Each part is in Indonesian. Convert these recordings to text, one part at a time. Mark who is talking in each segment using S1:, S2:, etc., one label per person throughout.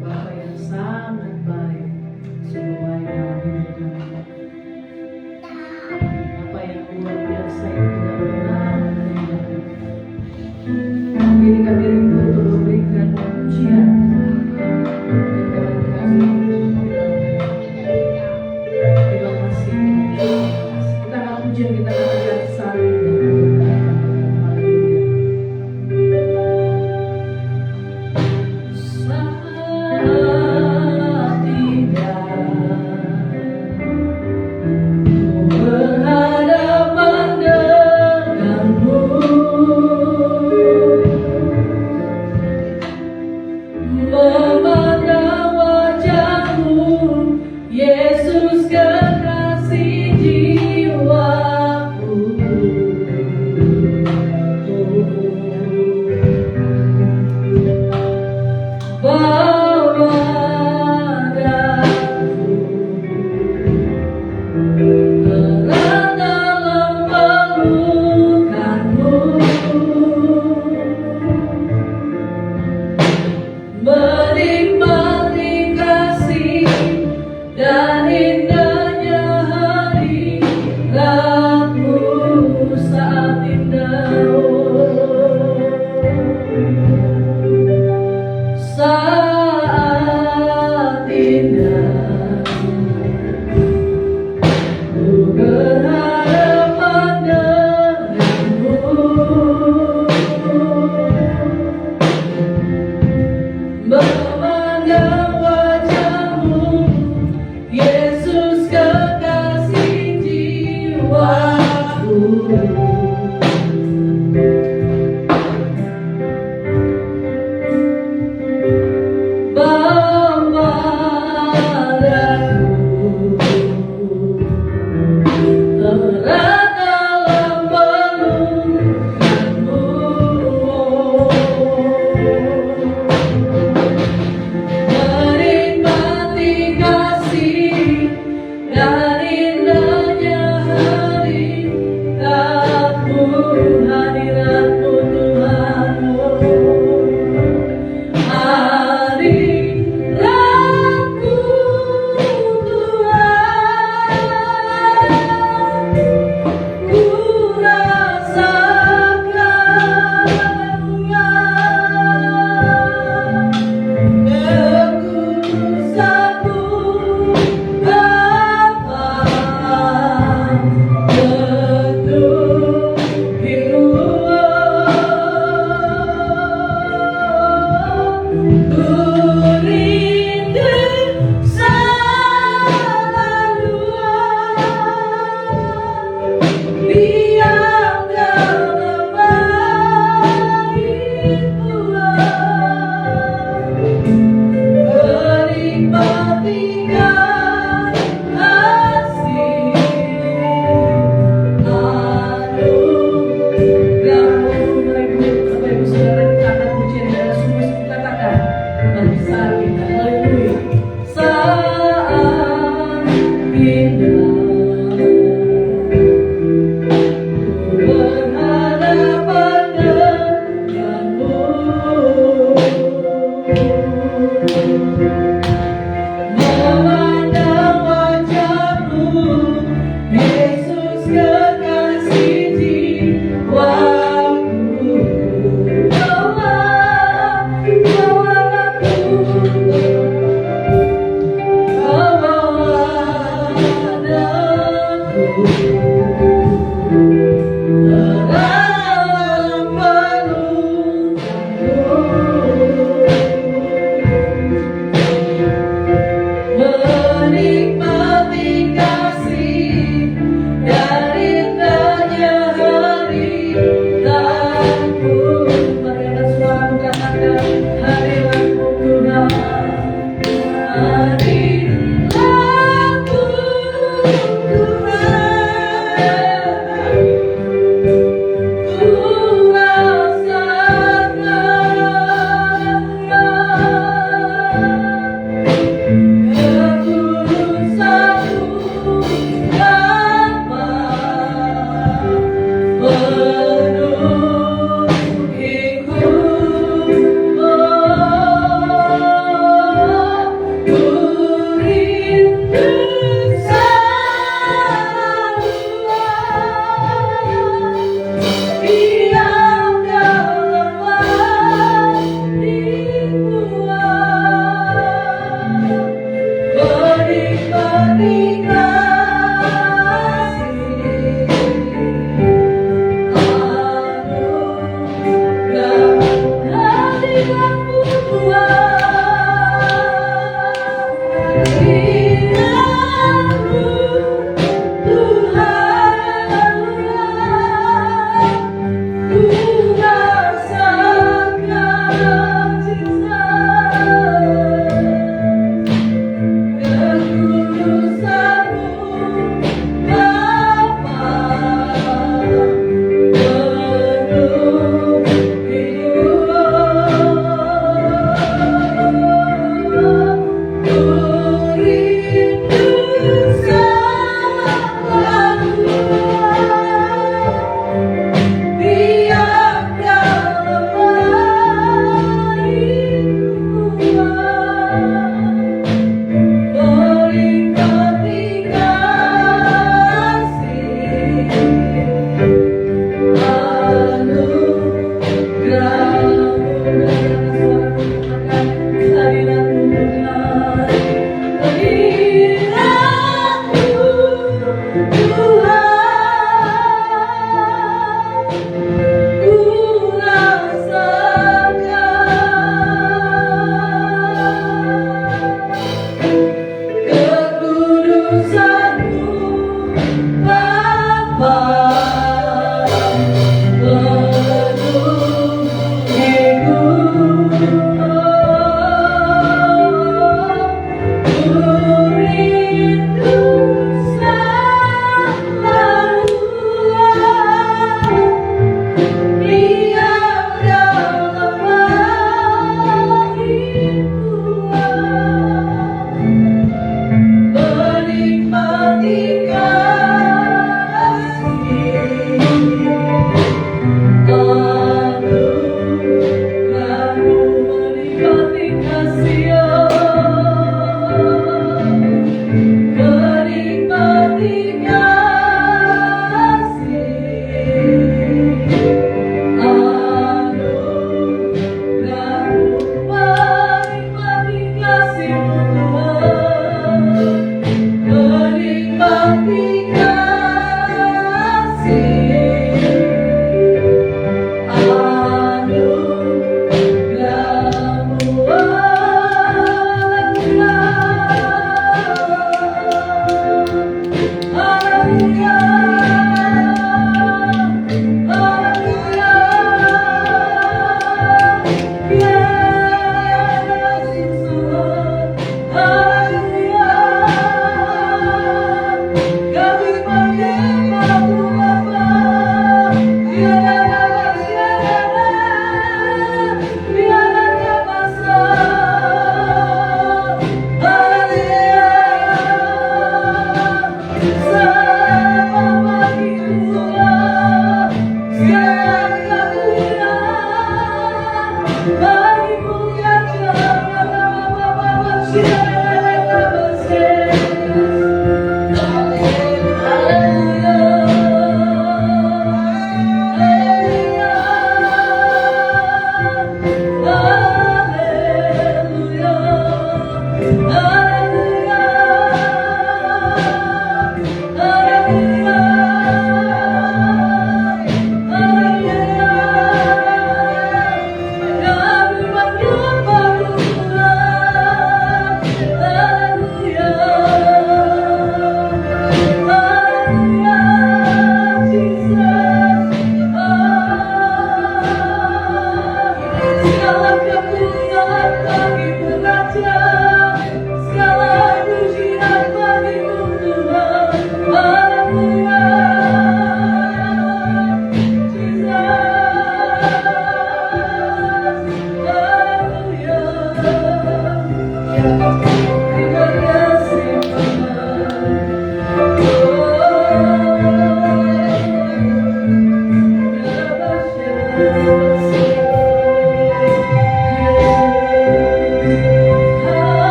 S1: Bapa yang sangat baik, sungguh baik dalam hidup kami. Apa yang luar biasa yang tidak pernah terjadi. Ini kami rindu untuk memberikan pujian kepada kami. Terima kasih. Kita akan pujian, kita akan lihat satu. Haleluya.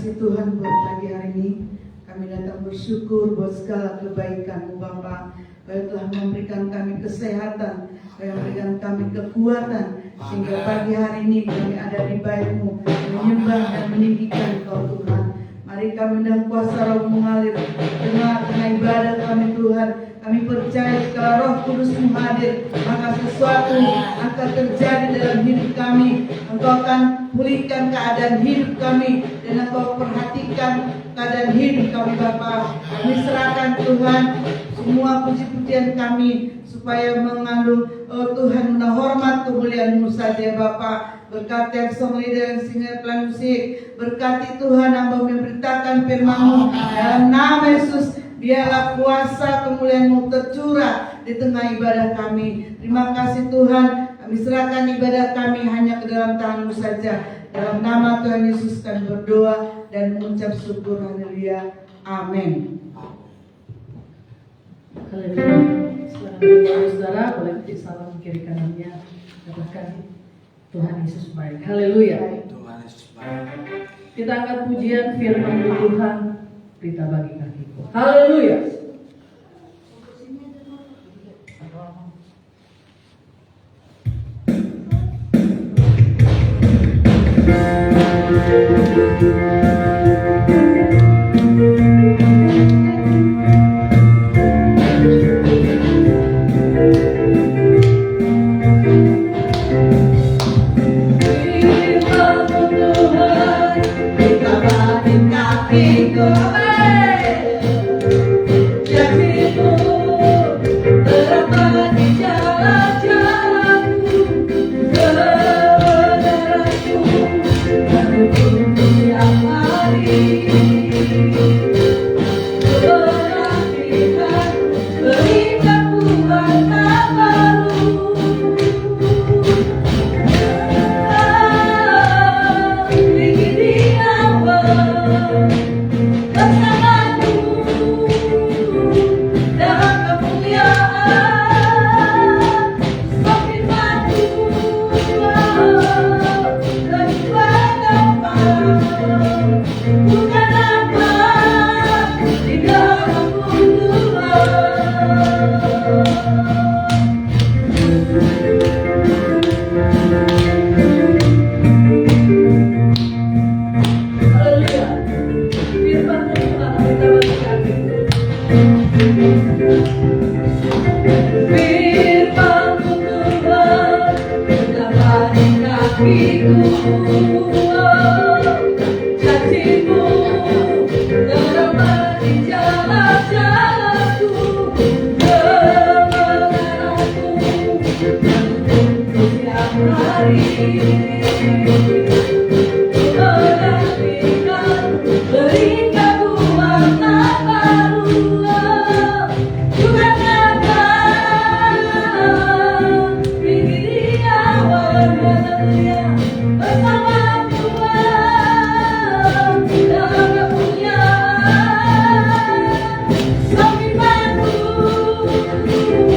S2: kasih Tuhan buat pagi hari ini. Kami datang bersyukur buat segala kebaikan-Mu Bapa. Kau telah memberikan kami kesehatan, Kau memberikan kami kekuatan, sehingga pagi hari ini kami ada di bait-Mu, menyembah dan meninggikan Kau Tuhan. Mari kami dan kuasa Roh mengalir tengah-tengah ibadah kami Tuhan. Kami percaya jika Roh Kudus-Mu hadir, maka sesuatu akan terjadi dalam hidup kami. Engkau akan pulihkan keadaan hidup kami, dan Engkau perhatikan keadaan hidup kami Bapa. Kami serahkan Tuhan semua puji-pujian kami, supaya mengandung Tuhan menghormat kemuliaan-Mu saja Bapa. Berkati yang song leader yang singer pelan musik, berkati Tuhan hamba memberitakan firman-Mu dalam nama Yesus. Biarlah kuasa kemuliaan-Mu tercurah di tengah ibadah kami. Terima kasih Tuhan. Kami serahkan ibadah kami hanya ke dalam tangan-Mu saja. Dalam nama Tuhan Yesus kami berdoa dan mengucap syukur. Haleluya. Amin.
S1: Haleluya. Saudara, boleh ketik salam kiri kanannya. Katakan Tuhan Yesus baik. Haleluya.
S3: Tuhan Yesus baik.
S1: Kita angkat pujian firman Tuhan. Berita bagi kakiku. Haleluya.
S4: Dia
S1: bukan apa di dalamku Haleluya. Firman Tuhan kita berkati. Firman Tuhan menapani kakiku, janjimu menemani jalan-jalanku, kebenaranku menuntun setiap hari. Berikanku warna baru, bukan apa tinggi awan haleluya bersama Tuhan dalam kemuliaan. Firman-Mu berfirman,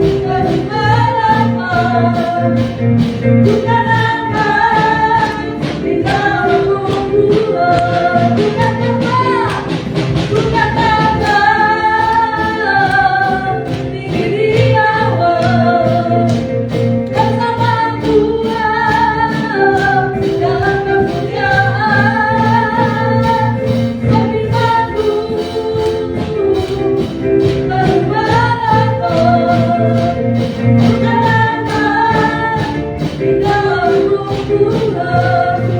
S1: bukan apa di dalamku, bukan apa tinggi di awan bersama Tuhan dalam kemuliaan. Firman-Mu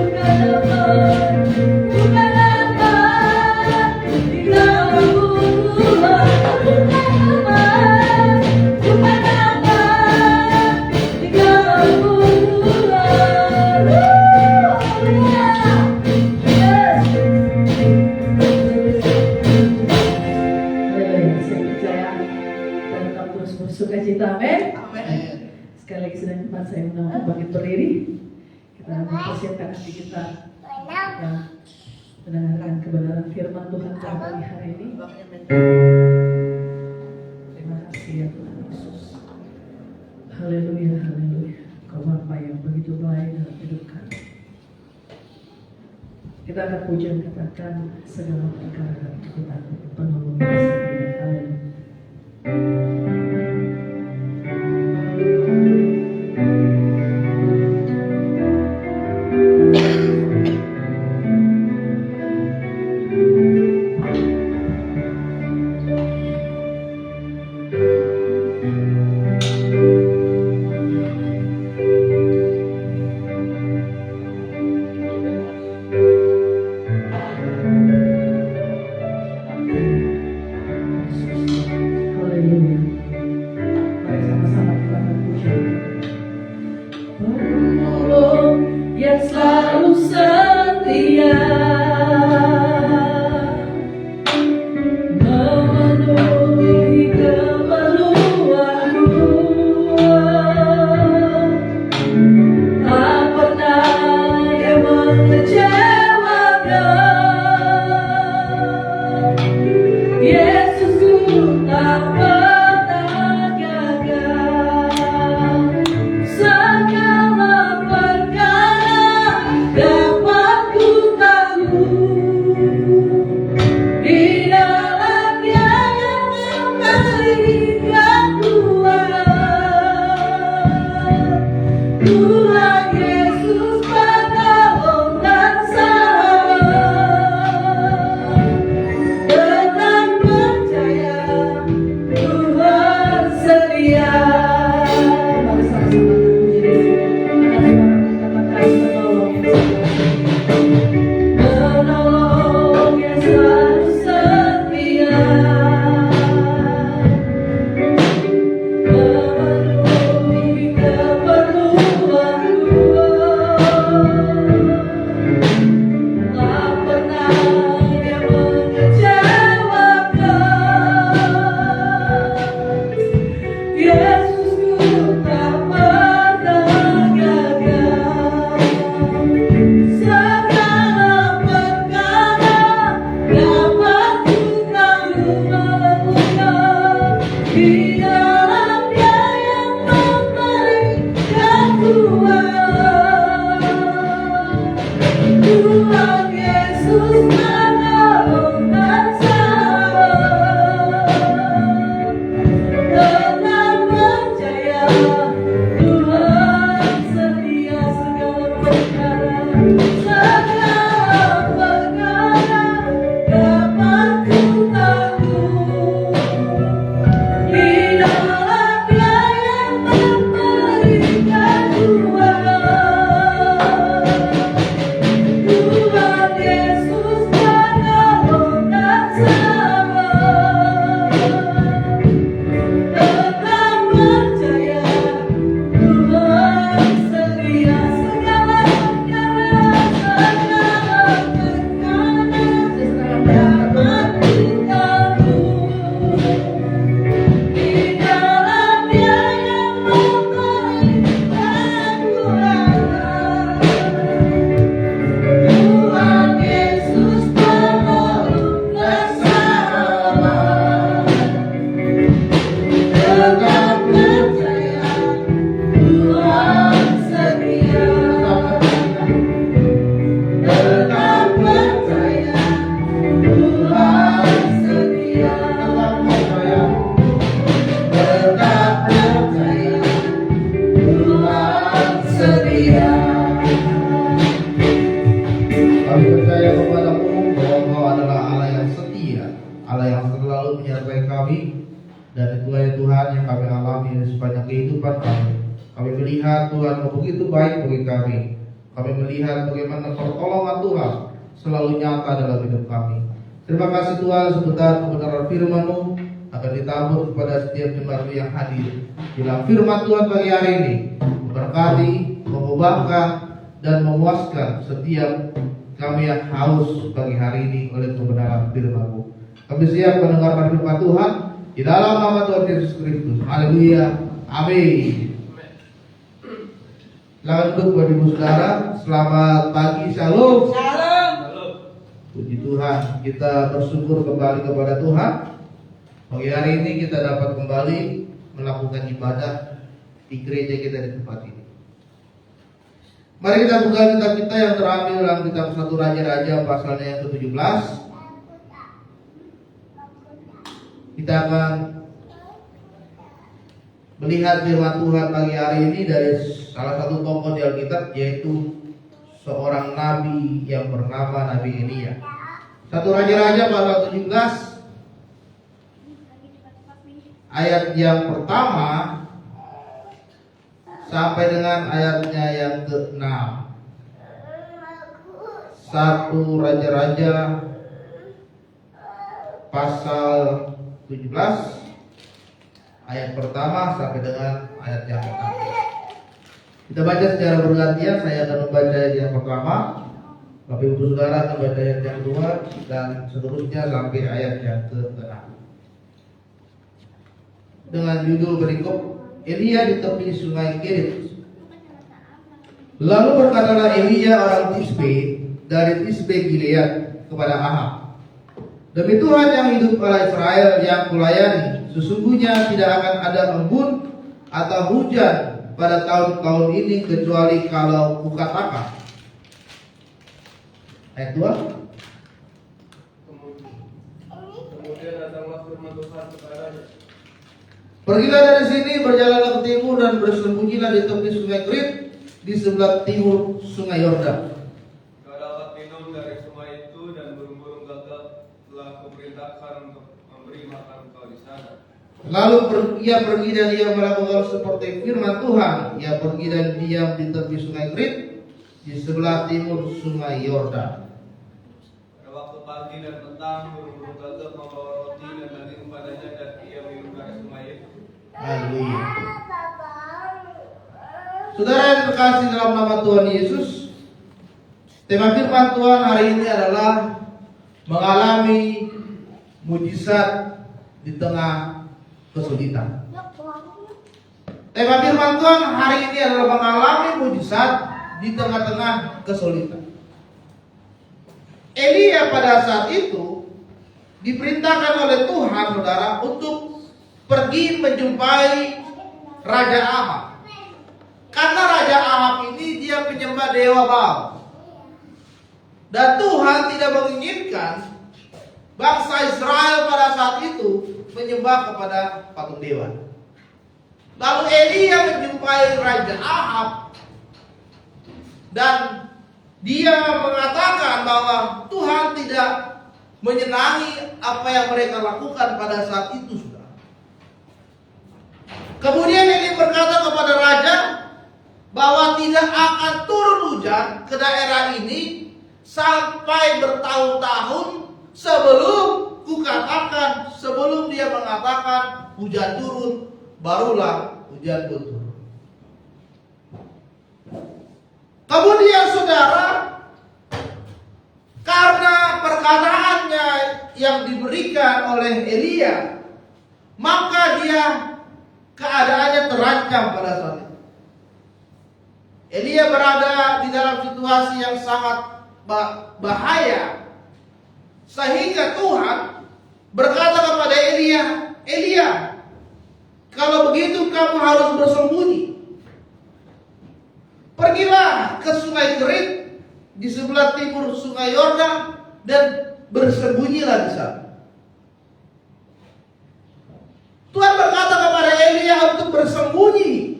S1: berfirman, bukan apa di dalamku, bukan apa di dalamku, bukan apa di dalamku. Haleluya, saya percaya dan tetap terus bersuka cita, amin. Sekali lagi sedang tempat saya undang bangkit berdiri. Kita mempersiapkan hati kita yang mendengarkan kebenaran firman Tuhan pada pagi hari ini. Terima kasih ya Tuhan Yesus. Haleluya, haleluya. Kau Bapa yang begitu baik dalam hidup kami. Kita akan puji dan katakan segala perkara dan kita penolong sendiri. Haleluya. Haleluya. Mari sama-sama kita berpuji. Penolong yang selalu setia, memenuhi keperluanku, tak pernah yang mengecewakan. Yesusku tak pernah gagal. Segala perkara dapat ku tahu di dalamnya yang memberikan Tuhan Yesus penolong dan sahabat.
S4: Kami percaya kepadamu bahwa Engkau adalah Allah yang setia, Allah yang selalu menyertai kami, dan itulah ya Tuhan yang kami alami di sepanjang kehidupan kami. Kami melihat Tuhan Engkau begitu baik bagi kami. Kami melihat bagaimana pertolongan Tuhan selalu nyata dalam hidup kami. Terima kasih Tuhan sebentar kebenaran firman-Mu akan ditabur kepada setiap jemaat yang hadir. Bila firman Tuhan pagi hari ini memberkati, mengubahkan, dan memuaskan setiap kami yang haus pagi hari ini oleh kebenaran firman-Mu. Kami siap mendengarkan firman Tuhan di dalam nama Tuhan Yesus Kristus. Haleluya. Amin. Silakan duduk Bapak Ibu Saudara. Selamat pagi. Shalom. Puji Tuhan, kita bersyukur kembali kepada Tuhan. Pagi hari ini kita dapat kembali melakukan ibadah di gereja kita di tempat ini. Mari kita buka kitab kita yang terambil dalam kitab 1 Raja-Raja pasalnya yang ke-17. Kita akan melihat firman Tuhan pagi hari ini dari salah satu tokoh di Alkitab, yaitu seorang nabi yang bernama Nabi Elia. 1 Raja-Raja pasal 17 ayat yang pertama sampai dengan ayatnya yang ke-6. 1 Raja-Raja pasal 17 ayat pertama sampai dengan ayat yang ke-6. Kita baca secara bergantian. Saya akan membaca ayat yang pertama, Bapak Ibu Saudara akan baca ayat yang kedua, dan seterusnya sampai ayat yang ke-6. Dengan judul berikut, Elia di tepi sungai Kerit. Lalu berkatalah Elia orang Tisbe dari Tisbe Gilead kepada Ahab, demi Tuhan yang hidup Allah Israel yang kulayani, sesungguhnya tidak akan ada embun atau hujan pada tahun-tahun ini kecuali kalau kukatakan. Ayat 2.
S3: Kemudian datanglah firman Tuhan kepadanya.
S4: Pergilah dari sini, berjalanlah ke timur dan bersembunyilah di tepi sungai Kerit di sebelah timur sungai Yordan.
S3: Kau dapat minum dari sungai itu, dan burung-burung gagak telah kuperintahkan untuk memberi makan kau di sana.
S4: Lalu ia pergi dan ia melakukan seperti firman Tuhan. Ia pergi dan diam di tepi sungai Kerit di sebelah timur sungai Yordan.
S3: Pada waktu pagi dan petang, burung-burung gagak membawa roti dan daging kepadanya, dan ia minum dari sungai itu.
S4: Haleluya. Saudara yang terkasih dalam nama Tuhan Yesus, tema firman Tuhan hari ini adalah mengalami mujizat di tengah kesulitan. Tema firman Tuhan hari ini adalah mengalami mujizat di tengah-tengah kesulitan. Elia pada saat itu diperintahkan oleh Tuhan, saudara, untuk pergi menjumpai Raja Ahab. Karena Raja Ahab ini dia penyembah dewa Baal. Dan Tuhan tidak menginginkan bangsa Israel pada saat itu menyembah kepada patung dewa. Lalu Elia menjumpai Raja Ahab, dan dia mengatakan bahwa Tuhan tidak menyenangi apa yang mereka lakukan pada saat itu, saudara. Kemudian Elia berkata kepada raja bahwa tidak akan turun hujan ke daerah ini sampai bertahun-tahun sebelum kukatakan, sebelum dia mengatakan hujan turun, barulah hujan pun turun. Kemudian saudara, karena perkataannya yang diberikan oleh Elia, maka dia keadaannya terancam pada saat itu. Elia berada di dalam situasi yang sangat bahaya, sehingga Tuhan berkata kepada Elia, Elia, kalau begitu kamu harus bersembunyi. Pergilah ke Sungai Kerit di sebelah timur Sungai Yordan dan bersembunyilah di sana. Tuhan berkata kepada Elia untuk bersembunyi,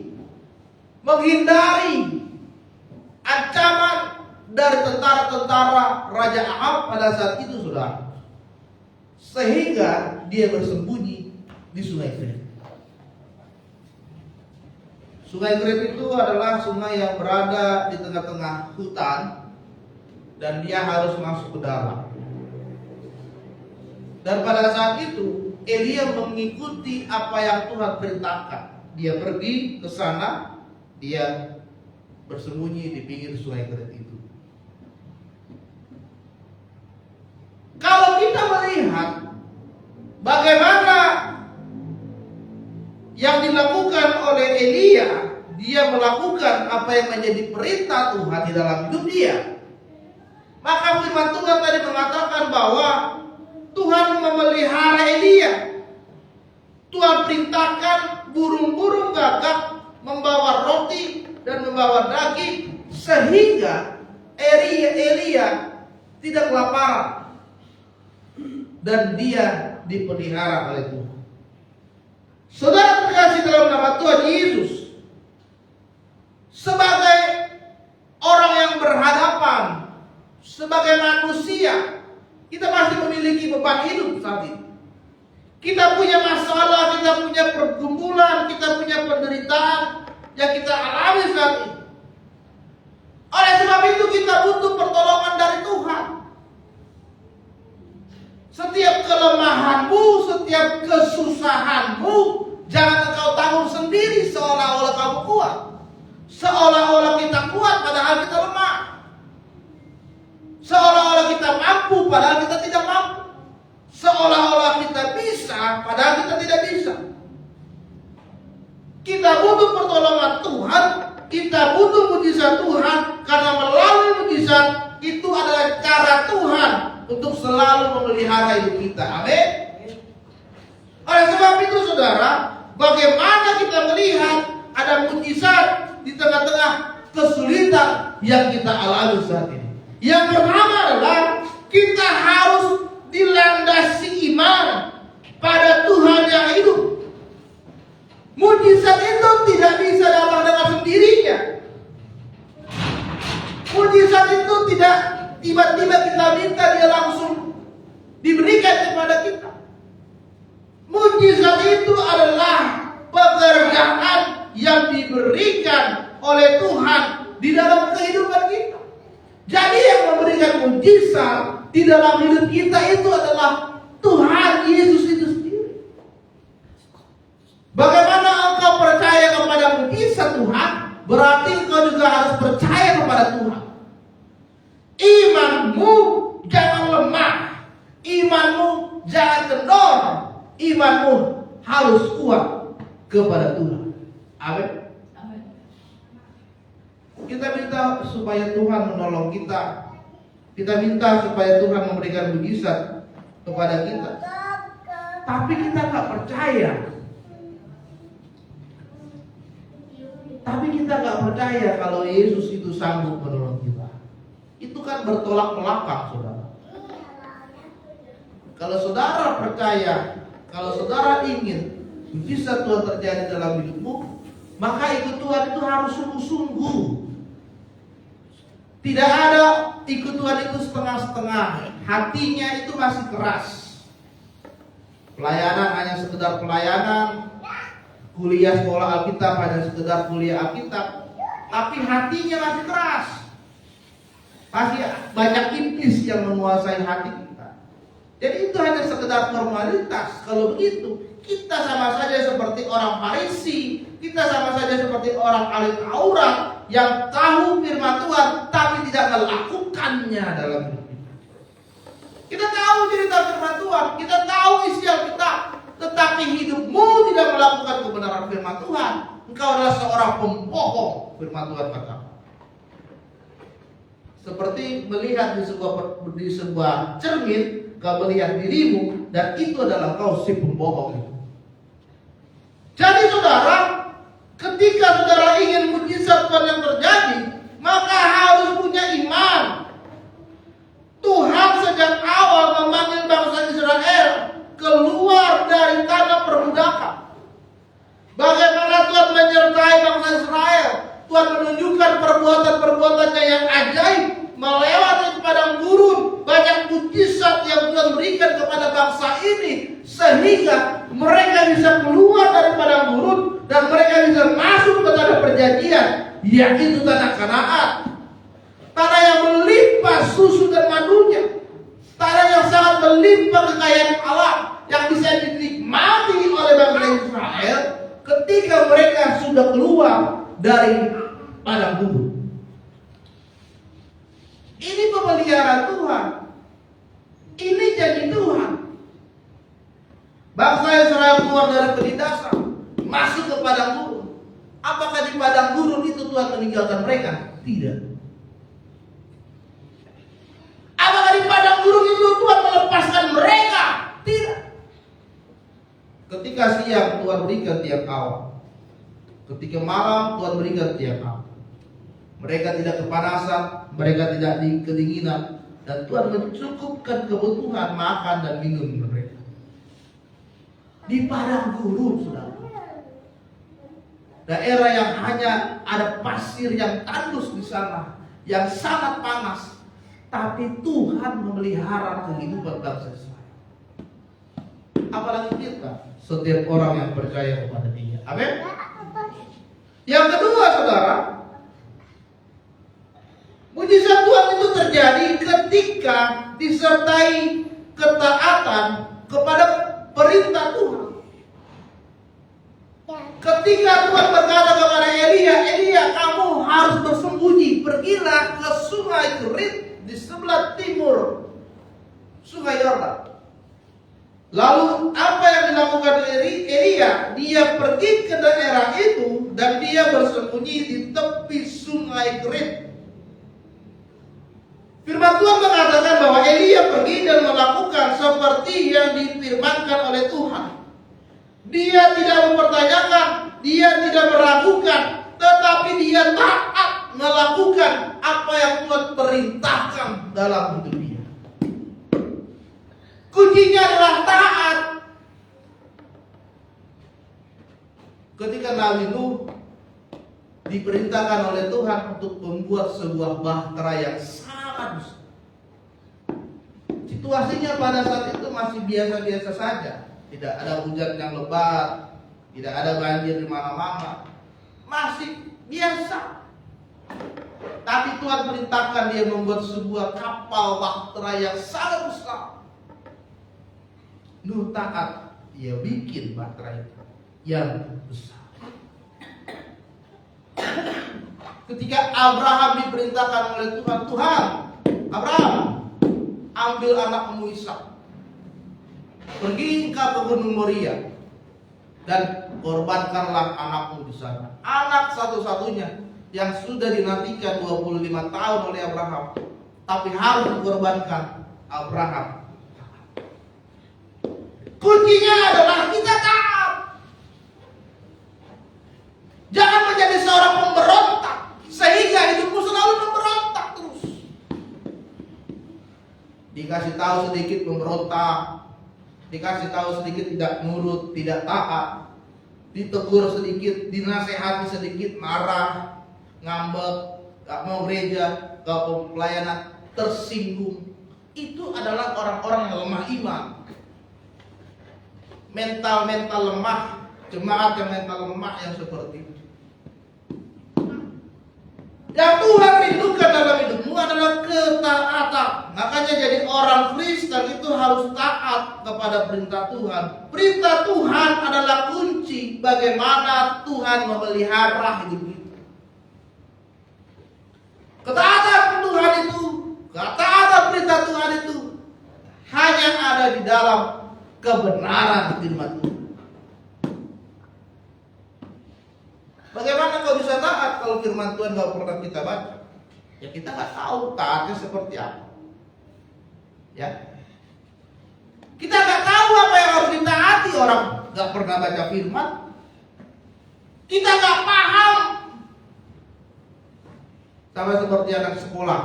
S4: menghindari ancaman dari tentara-tentara Raja Ahab pada saat itu, saudara. Sehingga dia bersembunyi di Sungai Kerit. Sungai Kerit itu adalah sungai yang berada di tengah-tengah hutan dan dia harus masuk ke dalam. Dan pada saat itu Elia mengikuti apa yang Tuhan perintahkan. Dia pergi ke sana, dia bersembunyi di pinggir Sungai Kerit itu. Kalau kita melihat bagaimana yang dilakukan oleh Elia, dia melakukan apa yang menjadi perintah Tuhan di dalam hidup dia. Maka firman Tuhan tadi mengatakan bahwa Tuhan memelihara Elia. Tuhan perintahkan burung-burung gagak membawa roti dan membawa daging sehingga Elia tidak kelaparan dan dia dipelihara oleh Tuhan. Saudara terkasih dalam nama Tuhan Yesus, sebagai orang yang berhadapan, sebagai manusia, kita masih memiliki beban hidup saat ini. Kita punya masalah, kita punya pergumulan, kita punya penderitaan yang kita alami saat ini. Oleh sebab itu kita butuh pertolongan dari Tuhan. Setiap kelemahanmu, setiap kesusahanmu, jangan engkau tanggung sendiri seolah-olah kamu kuat. Seolah-olah kita kuat padahal kita lemah. Seolah-olah kita mampu padahal kita tidak mampu. Seolah-olah kita bisa padahal kita tidak bisa. Kita butuh pertolongan Tuhan, kita butuh mujizat Tuhan, karena melalui mujizat itu adalah cara Tuhan untuk selalu memelihara hidup kita. Amin. Oleh sebab itu saudara, bagaimana kita melihat ada mujizat di tengah-tengah kesulitan yang kita alami saat ini? Yang pertama adalah kita harus dilandasi iman pada Tuhan yang hidup. Mujizat itu tidak bisa datang dengan sendirinya. Mujizat itu tidak tiba-tiba kita minta dia langsung diberikan kepada kita. Mujizat itu adalah pekerjaan yang diberikan oleh Tuhan di dalam kehidupan kita. Jadi yang memberikan mujizat di dalam hidup kita itu adalah Tuhan Yesus itu sendiri. Bagaimana engkau percaya kepada mujizat Tuhan, berarti engkau juga harus percaya kepada Tuhan. Imanmu jangan lemah, imanmu jangan kendor, imanmu harus kuat kepada Tuhan. Amin. Kita minta supaya Tuhan menolong kita. Kita minta supaya Tuhan memberikan mujizat kepada kita. Tapi kita gak percaya. Tapi kita gak percaya kalau Yesus itu sanggup menolong kita. Itu kan bertolak belakang, saudara. Kalau saudara percaya, kalau saudara ingin mujizat Tuhan terjadi dalam hidupmu, maka ikut Tuhan itu harus sungguh-sungguh. Tidak ada ikut Tuhan itu setengah-setengah. Hatinya itu masih keras. Pelayanan hanya sekedar pelayanan, kuliah sekolah Alkitab hanya sekedar kuliah Alkitab, tapi hatinya masih keras. Masih banyak iblis yang menguasai hati kita. Jadi itu hanya sekedar formalitas. Kalau begitu, kita sama saja seperti orang Farisi, kita sama saja seperti orang ahli Taurat yang tahu firman Tuhan tapi tidak melakukannya dalam hidup kita. Kita tahu cerita firman Tuhan, kita tahu isi Alkitab, tetapi hidupmu tidak melakukan kebenaran firman Tuhan. Engkau adalah seorang pembohong, firman Tuhan kata. Seperti melihat di sebuah cermin, kau melihat dirimu dan itu adalah kau si pembohong itu. Jadi saudara, ketika saudara ingin mujizat Tuhan yang terjadi, maka harus punya iman. Tuhan sejak awal memanggil bangsa Israel keluar dari tanah perbudakan. Bagaimana Tuhan menyertai bangsa Israel? Tuhan menunjukkan perbuatan-perbuatannya yang ajaib, melewati padang gurun, banyak mujizat yang Tuhan berikan kepada bangsa ini, sehingga mereka bisa keluar dari padang gurun dan mereka bisa masuk ke tanah perjanjian, yaitu tanah Kanaan, tanah yang melimpah susu dan madunya, tanah yang sangat melimpah kekayaan alam yang bisa dinikmati oleh bangsa Israel ketika mereka sudah keluar dari padang gurun. Ini pemeliharaan Tuhan. Ini janji Tuhan. Bangsa Israel keluar dari penindasan, masuk ke padang gurun. Apakah di padang gurun itu Tuhan meninggalkan mereka? Tidak. Apakah di padang gurun itu Tuhan melepaskan mereka? Tidak. Ketika siang Tuhan berikan tiap awal, ketika malam Tuhan berikan tiap awal. Mereka tidak kepanasan, mereka tidak di kedinginan, dan Tuhan mencukupkan kebutuhan makan dan minum mereka. Di padang gurun, saudara. Daerah yang hanya ada pasir yang tandus di sana, yang sangat panas, tapi Tuhan memelihara kehidupan bangsa Israel. Apalagi kita, setiap orang yang percaya kepada Dia. Amin. Yang kedua, saudara, mujizat Tuhan itu terjadi ketika disertai ketaatan kepada perintah Tuhan. Ketika Tuhan berkata kepada Elia, Elia, kamu harus bersembunyi, pergilah ke sungai Kerit di sebelah timur sungai Yordan. Lalu apa yang dilakukan Elia? Dia pergi ke daerah itu dan dia bersembunyi di tepi sungai Kerit. Firman Tuhan mengatakan bahwa Elia pergi dan melakukan seperti yang difirmankan oleh Tuhan. Dia tidak mempertanyakan, dia tidak meragukan, tetapi dia taat melakukan apa yang Tuhan perintahkan dalam hidup dia. Kuncinya adalah taat. Ketika Nabi Nuh diperintahkan oleh Tuhan untuk membuat sebuah bahtera yang sangat besar. Situasinya pada saat itu masih biasa-biasa saja. Tidak ada hujan yang lebat, tidak ada banjir di mana-mana. Masih biasa. Tapi Tuhan perintahkan dia membuat sebuah kapal bahtera yang sangat besar. Nuh taat, dia bikin bahtera itu yang besar. Ketika Abraham diperintahkan oleh Tuhan, Tuhan, Abraham, ambil anakmu Ishak, pergi ke Gunung Moria dan korbankanlah anakmu di sana. Anak satu-satunya yang sudah dinantikan 25 tahun oleh Abraham, tapi harus dikorbankan. Abraham. Kuncinya adalah kita taat. Jangan menjadi seorang pemberontak sehingga hidupmu selalu memberontak terus. Dikasih tahu sedikit memberontak, dikasih tahu sedikit tidak nurut, tidak taat, ditegur sedikit, dinasehati sedikit, marah, ngambek, gak mau gereja, gak mau pelayanan, tersinggung. Itu adalah orang-orang yang lemah iman. Mental lemah, jemaat yang mental lemah yang seperti itu. Yang Tuhan rindukan dalam hidupmu adalah ketaatan. Makanya jadi orang Kristen itu harus taat kepada perintah Tuhan. Perintah Tuhan adalah kunci bagaimana Tuhan memelihara hidup kita. Ketaatan Tuhan itu, ketaatan perintah Tuhan itu hanya ada di dalam kebenaran firman Tuhan. Bagaimana kau bisa taat kalau firman Tuhan gak pernah kita baca? Ya kita gak tahu taatnya seperti apa. Ya, kita gak tahu apa yang harus ditaati, orang gak pernah baca firman. Kita gak paham. Sama seperti anak sekolah.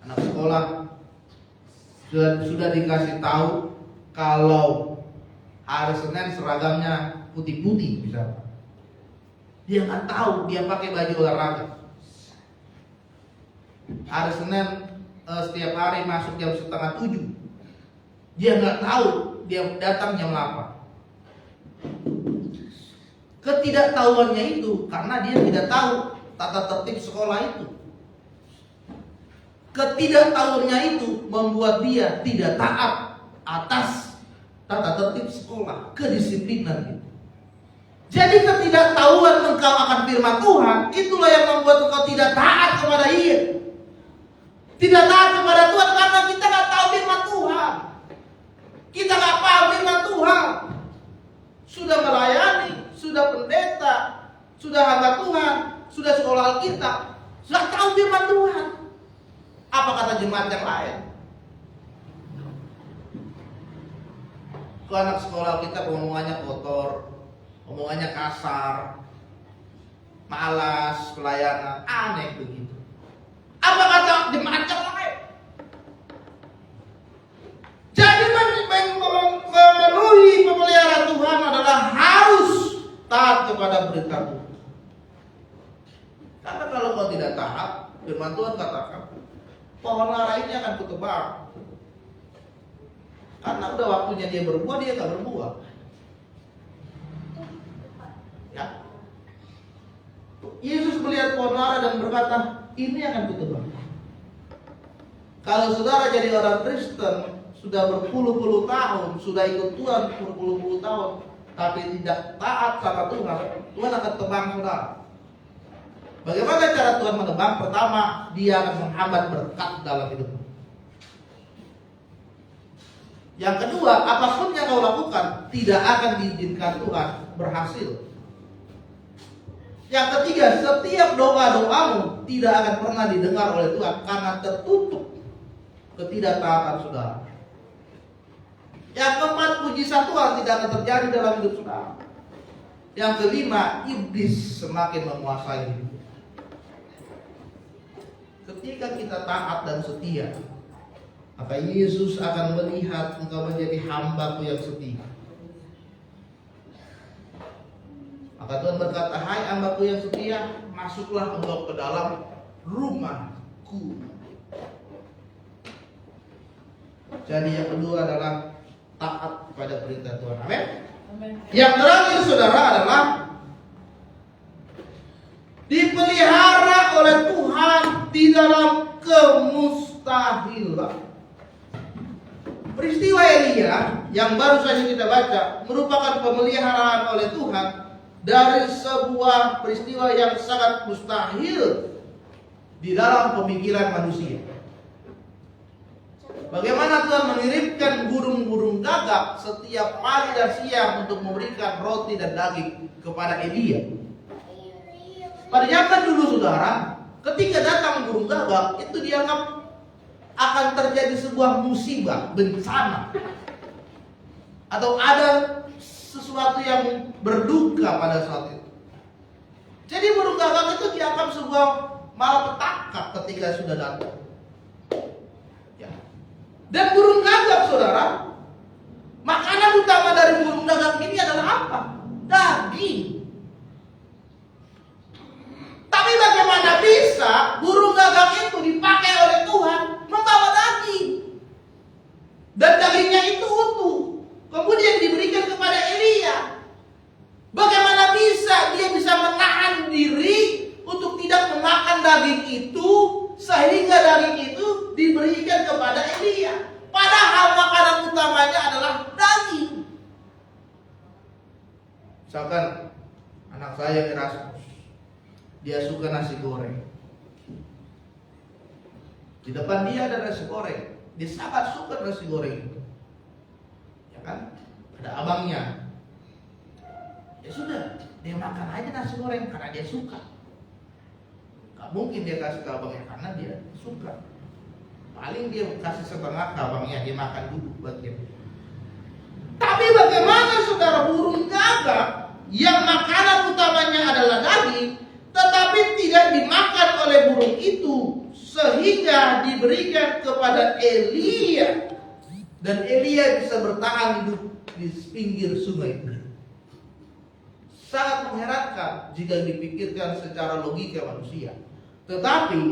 S4: Anak sekolah sudah dikasih tahu kalau hari Senin seragamnya putih-putih misalnya. Dia nggak tahu, dia pakai baju olahraga. Hari Senin setiap hari masuk jam 6:30. Dia nggak tahu, dia datang jam 8. Ketidaktahuannya itu karena dia tidak tahu tata tertib sekolah itu. Ketidaktahuannya itu membuat dia tidak taat atas tata tertib sekolah, kedisiplinan itu. Jadi ketidaktahuan engkau akan firman Tuhan, itulah yang membuat engkau tidak taat kepada Ia. Tidak taat kepada Tuhan karena kita nggak tahu firman Tuhan. Kita nggak paham firman Tuhan. Sudah melayani, sudah pendeta, sudah hamba Tuhan, sudah sekolah Alkitab, sudah tahu firman Tuhan. Apa kata jemaat yang lain? Ke anak sekolah kita omongannya kotor, omongannya kasar, malas, pelayanan, aneh begitu. Apa kata jemaat yang lain? Jadi memenuhi pemeliharaan Tuhan adalah harus taat kepada perintah Tuhan. Karena kalau kau tidak taat, firman Tuhan katakan, pohon ara ini akan kutebang. Karena udah waktunya dia berbuah, dia gak berbuah. Ya. Yesus melihat pohon ara dan berkata, ini akan kutebang. Kalau saudara jadi orang Kristen, sudah berpuluh-puluh tahun, sudah ikut Tuhan berpuluh-puluh tahun, tapi tidak taat sama Tuhan, Tuhan akan tebang saudara. Bagaimana cara Tuhan menebang? Pertama, dia akan menghambat berkat dalam hidupmu. Yang kedua, apapun yang kau lakukan tidak akan diizinkan Tuhan berhasil. Yang ketiga, setiap doa-doamu tidak akan pernah didengar oleh Tuhan karena tertutup ketidaktaatan saudara. Yang keempat, mujizat Tuhan tidak akan terjadi dalam hidup saudara. Yang kelima, iblis semakin menguasai hidup. Ketika kita taat dan setia, maka Yesus akan melihat engkau menjadi hamba-Ku yang setia. Maka Tuhan berkata, hai hamba-Ku yang setia, masuklah engkau ke dalam rumah-Ku. Jadi yang kedua adalah taat kepada perintah Tuhan. Amin. Yang terakhir saudara adalah dipelihara oleh Tuhan di dalam kemustahilan. Peristiwa Elia yang baru saja kita baca merupakan pemeliharaan oleh Tuhan dari sebuah peristiwa yang sangat mustahil di dalam pemikiran manusia. Bagaimana Tuhan mengirimkan burung-burung gagak setiap pagi dan siang untuk memberikan roti dan daging kepada Elia. Pada zaman dulu saudara, ketika datang burung gagak itu dianggap akan terjadi sebuah musibah, bencana, atau ada sesuatu yang berduka pada saat itu. Jadi burung gagak itu dianggap sebuah malapetaka ketika sudah datang. Ya. Dan burung gagak saudara, makanan utama dari burung gagak ini adalah apa? Daging. Tapi bagaimana bisa burung gagak itu dipakai oleh Tuhan membawa daging? Dan dagingnya itu utuh. Kemudian diberikan kepada Elia. Bagaimana bisa dia bisa menahan diri Misalkan anak saya Erasmus, dia suka nasi goreng. Di depan dia ada nasi goreng, dia sangat suka nasi goreng itu, ya kan? Ada abangnya, ya sudah, dia makan aja nasi goreng karena dia suka. Gak mungkin dia kasih ke abangnya karena dia suka. Paling dia kasih setengah ke abangnya, dia makan dulu buat dia. Tapi bagaimana saudara burung gagak yang makanan utamanya adalah daging, tetapi tidak dimakan oleh burung itu, sehingga diberikan kepada Elia, dan Elia bisa bertahan hidup di pinggir sungai. Sangat mengherankan jika dipikirkan secara logika manusia. Tetapi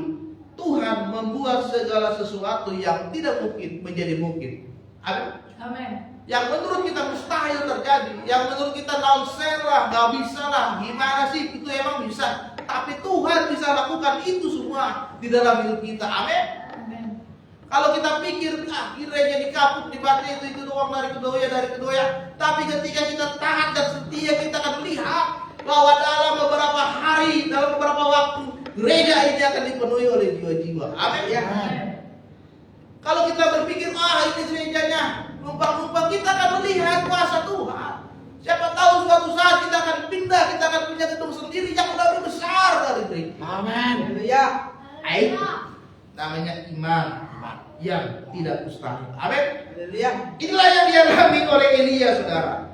S4: Tuhan membuat segala sesuatu yang tidak mungkin menjadi mungkin. Amin.
S1: Amin.
S4: Yang menurut kita mustahil terjadi, yang menurut kita nonsen lah, gak bisa lah, gimana sih, itu emang bisa. Tapi Tuhan bisa lakukan itu semua di dalam hidup kita. Amin.
S1: Amin.
S4: Kalau kita pikir, gereja di kapuk, di batu itu doang dari kedoya. Tapi ketika kita taat dan setia, kita akan melihat bahwa dalam beberapa hari, dalam beberapa waktu, gereja ini akan dipenuhi oleh jiwa-jiwa. Amin. Ya. Kalau kita berpikir, ini gerejanya numpang-numpang, kita akan melihat kuasa Tuhan. Siapa tahu suatu saat kita akan pindah, kita akan punya gedung sendiri yang lebih besar dari gereja.
S2: Amin. Ya.
S4: Namanya iman yang tidak mustahil. Amin.
S2: Ya.
S4: Inilah yang dialami oleh Elia, saudara.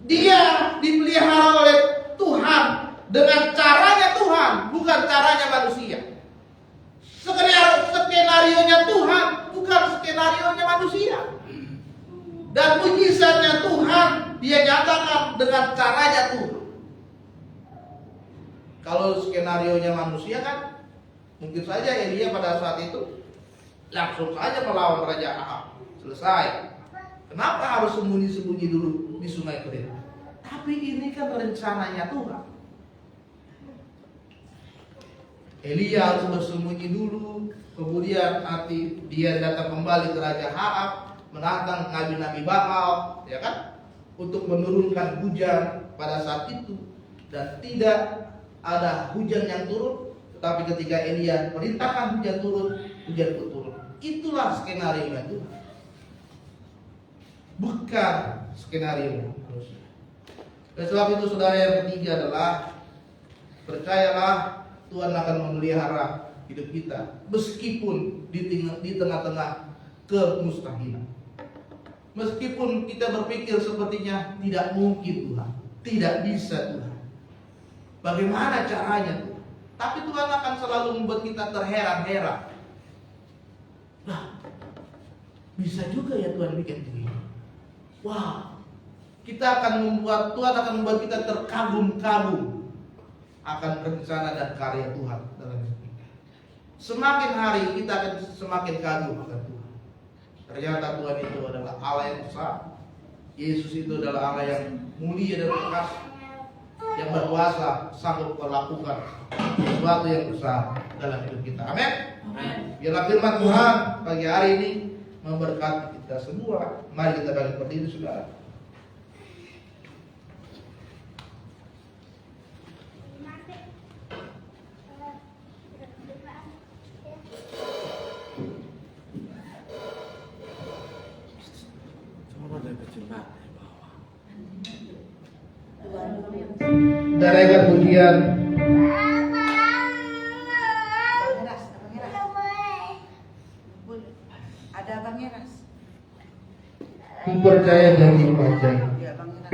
S4: Dia dipelihara oleh Tuhan dengan caranya Tuhan, bukan caranya manusia. Skenario-nya Tuhan, bukan skenario-nya manusia. Dan mujizatnya Tuhan dia nyatakan dengan caranya Tuhan. Kalau skenario-nya manusia kan mungkin saja Elia pada saat itu langsung saja melawan Raja Ahab. Selesai. Kenapa harus sembunyi-sembunyi dulu di sungai Kerit? Tapi ini kan rencananya Tuhan. Elia harus bersembunyi dulu, kemudian nanti dia datang kembali ke Raja Ahab, menantang nabi-nabi Baal, ya kan, untuk menurunkan hujan pada saat itu, dan tidak ada hujan yang turun. Tetapi ketika Elia perintahkan hujan turun, hujan pun turun. Itulah skenario itu, bukan skenario manusia. Dan sebab itu saudara, yang ketiga adalah percayalah Tuhan akan memelihara hidup kita meskipun di tengah-tengah kemustahilan. Meskipun kita berpikir sepertinya tidak mungkin Tuhan, tidak bisa Tuhan, bagaimana caranya Tuhan? Tapi Tuhan akan selalu membuat kita terheran-heran. Nah, bisa juga ya Tuhan bikin begini. Wah, Tuhan akan membuat kita terkagum-kagum akan rencana dan karya Tuhan dalam hidup kita. Semakin hari kita akan semakin kagum akan Tuhan. Ternyata Tuhan itu adalah Allah yang besar. Yesus itu adalah Allah yang mulia dan perkasa, yang berkuasa, sanggup melakukan sesuatu yang besar dalam hidup kita. Amin.
S1: Amin.
S4: Biarlah firman Tuhan pagi hari ini memberkati kita semua. Mari kita balik berdiri, saudara. Daraikan pujian.
S2: Ada Bang Eras.
S4: Ku percaya janji ajaib,
S2: Ya Bang Eras.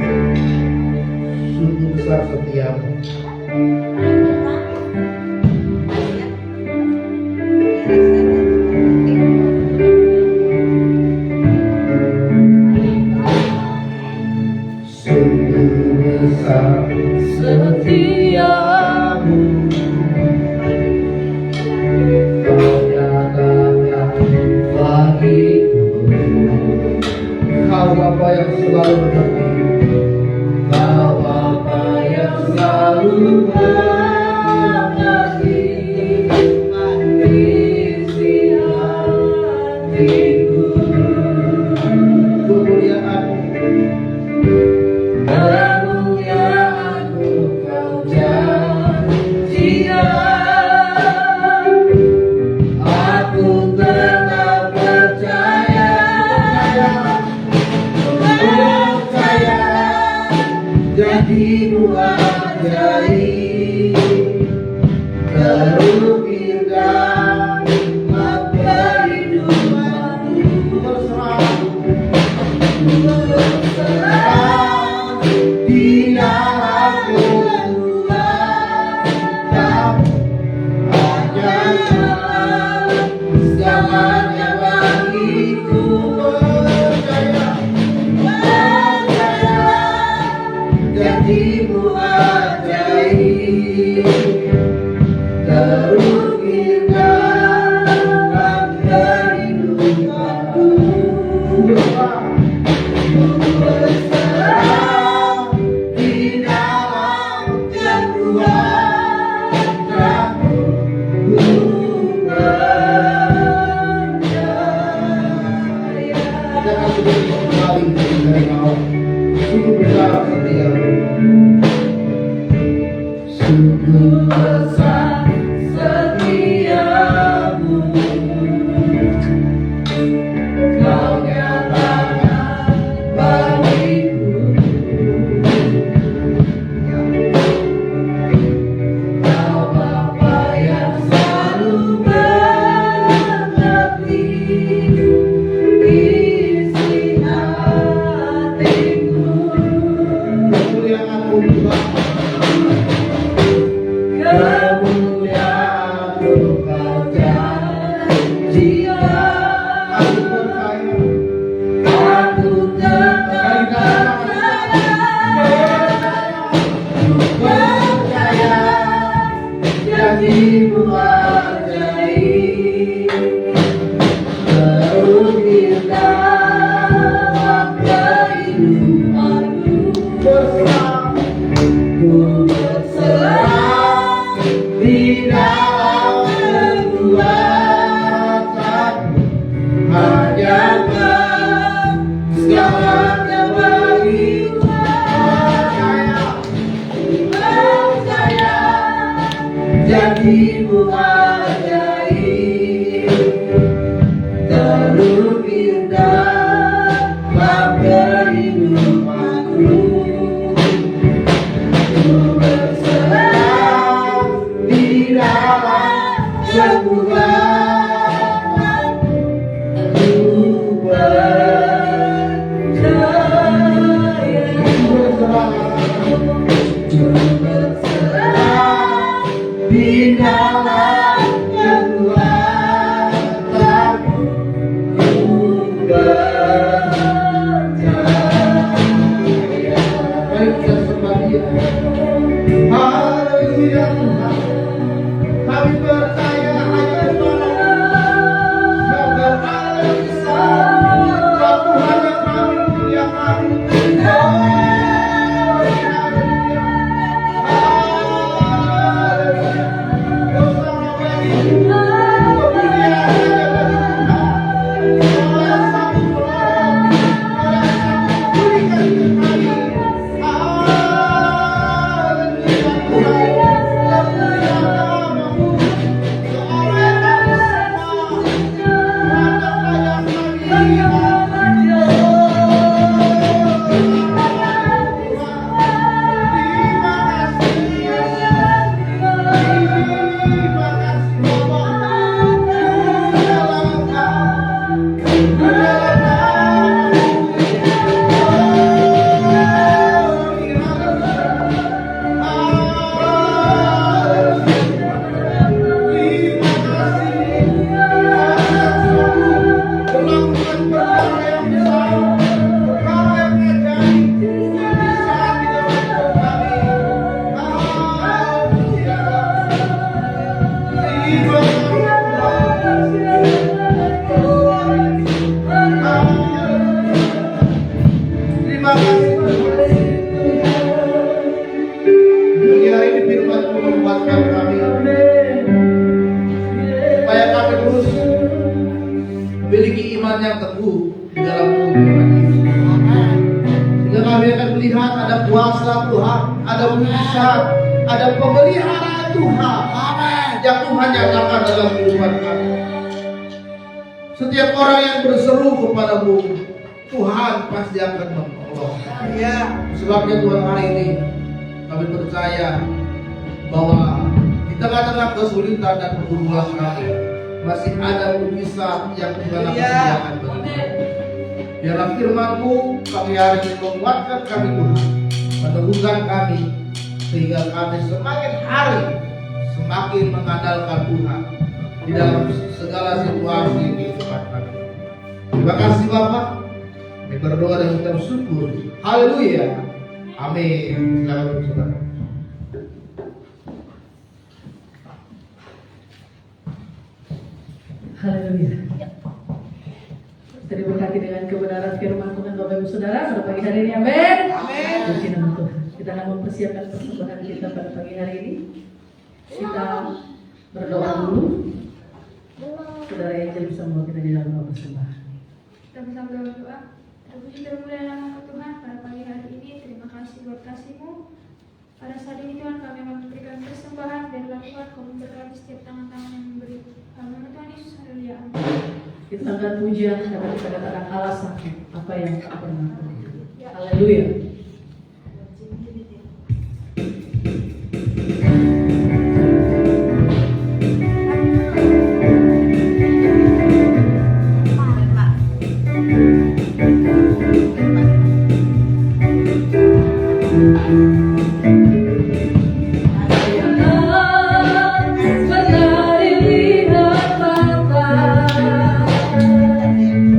S4: sungguh besar setiamu. Sungguh besar setiamu. Kau nyatakan bagiku, Kau Bapa yang selalu mengerti, Kau Bapa yang selalu mengerti isi hatiku. Kemuliaan kembali dari kau. Sungguh besar setiamu. Sungguh besar setiamu. Kau nyatakan bagiku. Kau Bapa yang selalu mengerti isi hatiku. Kemuliaan-Mu Tuhan. Kemuliaan-Mu Kau janjikan. Aku tetap percaya. Janji-Mu ajaib. Terukir dalam kehidupanku. Ku berserah di dalam kekuatan-Mu. Hanya Kau segalanya bagiku. Percaya janji-Mu ajaib. Terukir dalam kehidupanku. Ku berserah di dalam kekuatan-Mu. Ku percaya. Ku berserah di dalam kekuatan-Mu. Ku percaya. Baik kita sembah Dia. Haleluya Tuhan. Kami percaya hanya kepada-Mu. Segala Allah bisa. Kau Tuhan yang kami muliakan. Haleluya. Haleluya. Dosa bagi Tuhan. Kemuliaan hanya bagi Tuhan. Kau yang sanggup menolong. Kau yang sanggup pulihkan hidup kami. Haleluya Tuhan. Terpujilah nama-Mu. Seorang kami semua. Tuhan yang sayang Terima kasih Tuhan. Pagi hari ini firman-Mu menguatkan kami supaya kami terus memiliki iman yang teguh di dalam-Mu Tuhan Yesus. Sehingga kami akan melihat ada kuasa Tuhan, ada mujizat, ada pemeliharaan Tuhan yang Tuhan nyatakan dalam kehidupan kami. Setiap orang yang berseru kepada-Mu, Tuhan pasti akan menolong. Sebabnya Tuhan hari ini kami percaya bahwa di tengah-tengah kesulitan dan pergumulan kami masih ada mujizat yang Tuhan akan sediakan bagi kami. Biarlah firman-Mu kami hari ini menguatkan kami Tuhan, meneguhkan kami sehingga kami semakin hari semakin mengandalkan Tuhan di dalam segala situasi kehidupan kami. Terima kasih Bapak. Kami berdoa dan mengucap syukur. Haleluya. Amin. Silakan saudara.
S1: Haleluya. Kita diberkati dengan kebenaran firman Tuhan Bapak Ibu Saudara pada pagi hari ini. Amin.
S2: Amin.
S1: Puji nama Tuhan. Kita akan mempersiapkan persembahan kita pada pagi hari ini. Kita berdoa dulu. Saudara Angel bisa membawa kita di dalam doa persembahan.
S5: Kita bisa berdoa. Terpuji termulia nama Tuhan pada pagi hari ini. Terima kasih buat kasih-Mu. Pada saat ini Tuhan kami memberikan persembahan dan Tuhan kau memberkati setiap tangan-tangan yang memberi. Nama Tuhan Yesus, haleluya, amin.
S1: Kita angkat pujian karena kita katakan alasan apa yang tak pernah terjadi. Haleluya.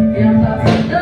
S1: Yang tak pernah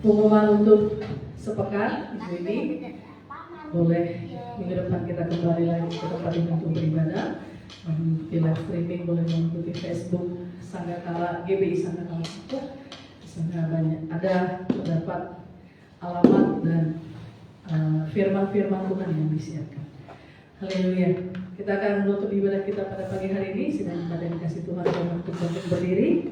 S1: Pengumuman untuk sepekan Ibu ini boleh minggu depan kita kembali lagi ke tempat ini untuk beribadah. Mengikuti live streaming boleh mengikuti Facebook Sanggakala GBI Sanggakala Sepuh. Di sana banyak ada terdapat alamat dan firman-firman Tuhan yang disiarkan. Haleluya. Kita akan menutup ibadah kita pada pagi hari ini. Sedang pada dikasih Tuhan untuk berdiri.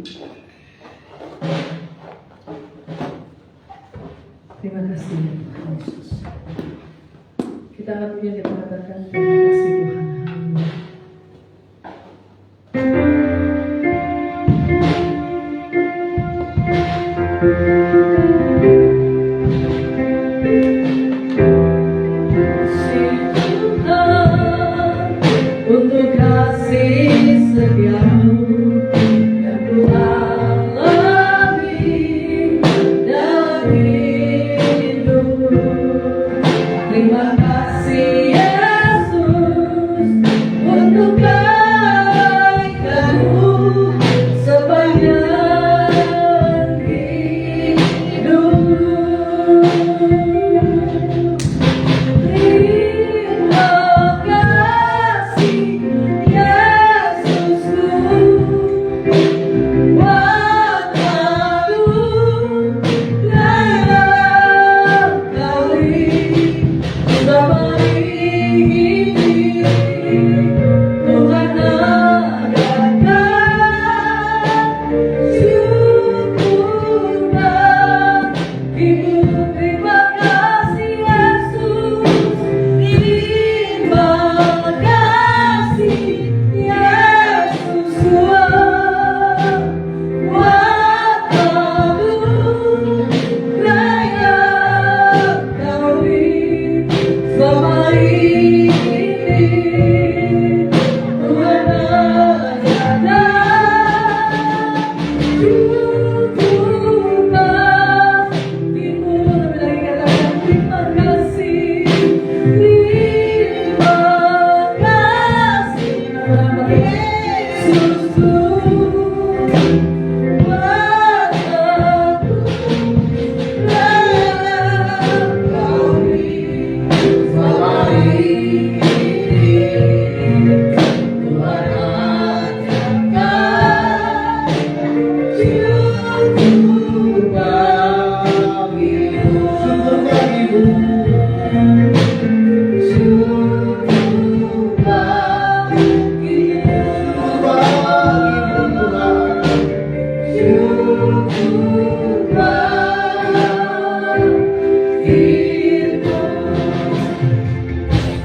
S1: Terima kasih Yesus. Kita akan punya kita katakan terima kasih Tuhan. Untuk kasih setiamu yang ku alami dalam hidupku. Terima kasih Yesus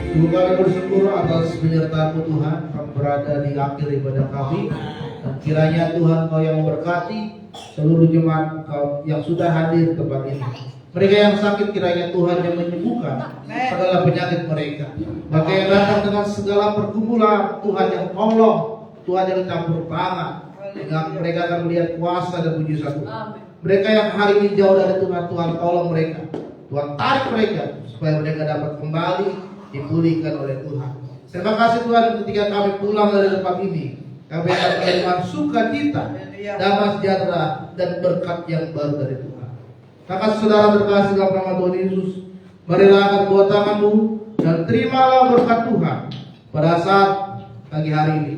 S4: Sungguh kami bersyukur atas penyertaan Tuhan kami berada di akhir ibadah kami, dan kiranya Tuhan Kau yang memberkati seluruh jemaat Kau yang sudah hadir di tempat ini. Mereka yang sakit kiranya Tuhan yang menyembuhkan segala penyakit mereka. Bagi yang datang dengan segala pergumulan, Tuhan yang tolong, Tuhan yang campur tangan, sehingga mereka akan melihat kuasa dan mujizat Tuhan. Mereka yang hari ini jauh dari Tuhan, Tuhan tolong mereka, Tuhan tarik mereka supaya mereka dapat kembali dipulihkan oleh Tuhan. Terima kasih Tuhan, ketika kami pulang dari tempat ini, kami akan menerima sukacita, damai sejahtera dan berkat yang baru dari Tuhan. Kakak saudara terkasih dalam nama Tuhan Yesus, marilah angkat kedua tanganmu dan terimalah berkat Tuhan pada saat pagi hari ini.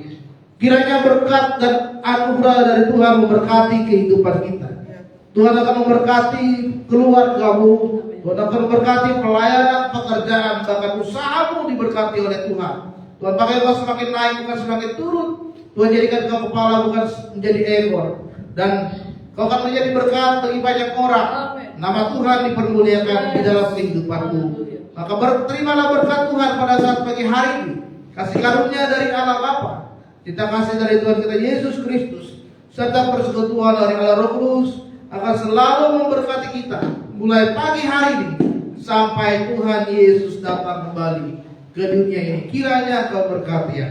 S4: Kiranya berkat dan anugerah dari Tuhan memberkati kehidupan kita. Tuhan akan memberkati keluargamu, Tuhan akan memberkati pelayanan, pekerjaan, bahkan usahamu diberkati oleh Tuhan. Tuhan pakai kau semakin naik bukan semakin turun. Tuhan jadikan kau kepala bukan menjadi ekor, dan kau akan menjadi berkat bagi banyak orang. Nama Tuhan dipermuliakan di dalam kehidupanmu. Maka terimalah berkat Tuhan pada saat pagi hari ini. Kasih karunia dari Allah Bapa, kita kasih dari Tuhan kita Yesus Kristus, serta persekutuan dari Allah Roh Kudus akan selalu memberkati kita mulai pagi hari ini sampai Tuhan Yesus datang kembali ke dunia ini. Kiranya Kau berkati ya.